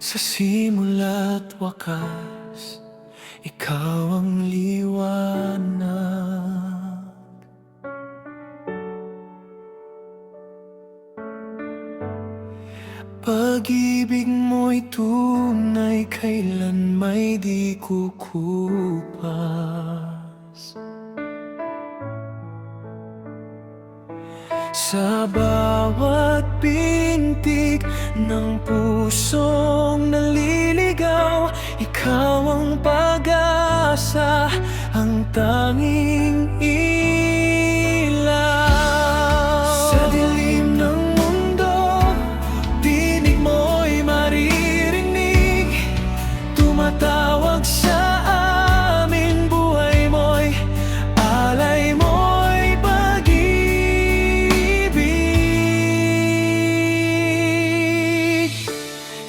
Sa simula't wakas, ikaw ang liwanag. Pag-ibig mo'y tunay, kailan may di kukupas. Sa bawat pintig ng pusong naliligaw, ikaw ang pag-asa, ang tanging ilaw. Sa dilim ng mundo, tinig mo'y maririnig, tumatawag sa amin, buhay mo'y alay mo'y pag-ibig.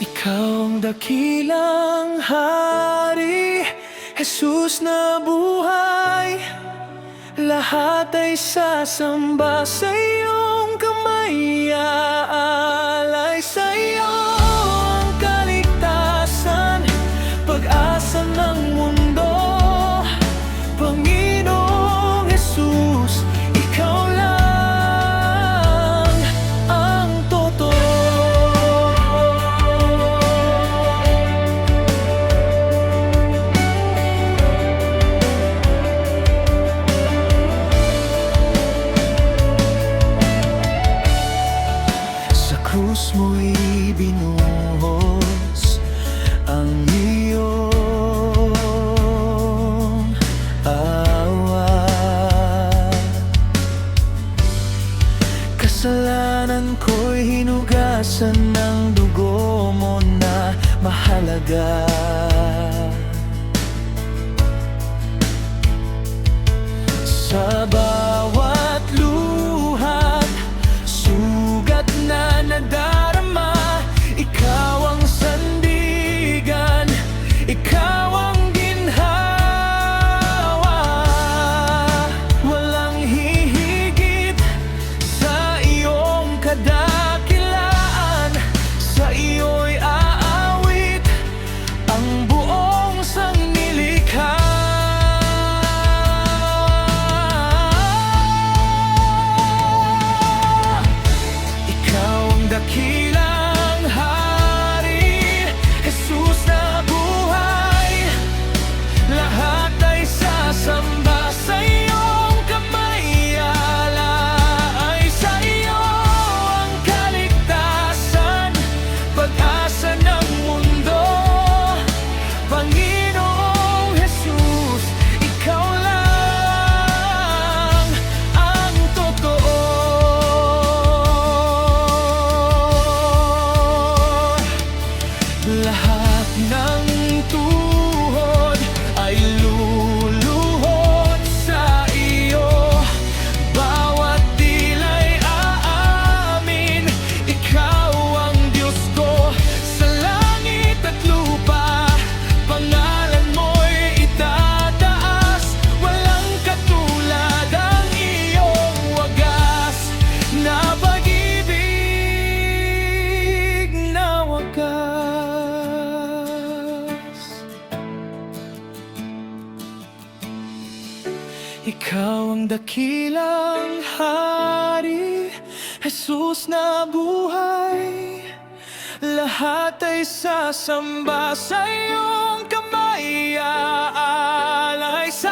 Ikaw ang dakilang hari, Jesus na buhay. Lahat ay sasamba sa iyong kamay, aalay sa iyo ang kaligtasan, pag-asa ng mundo. Panginoong Jesus, ikaw lang ang totoo. Sa krus mo'y binuhos ang iyong awa. Kasalanan ko'y hinugasan ng dugo mo na mahalaga. Sa bawat luhat, sugat na nadarama, ikaw ang sandigan, ikaw ang ginhawa. Walang hihigit sa iyong kadakilaan, sa iyo'y aawit ang buong sangnilikha. Dakilang hari, Jesus na buhay. Lahat ay sasamba sa iyong kamay, alay sa iyo ang kaligtasan, pag-asa ng mundo. Panginoong Jesus, ikaw lang ang totoo. Lahat ng tuhod ay luluhod sa iyo, bawat dila'y aamin, ikaw ang Diyos ko sa langit at lupa. Pangalan mo'y itataas, walang katulad ang iyong wagas na pag-ibig na wagas. Ikaw ang dakilang hari, Jesus na buhay. Lahat ay sasamba sa iyong kamay, aalay sa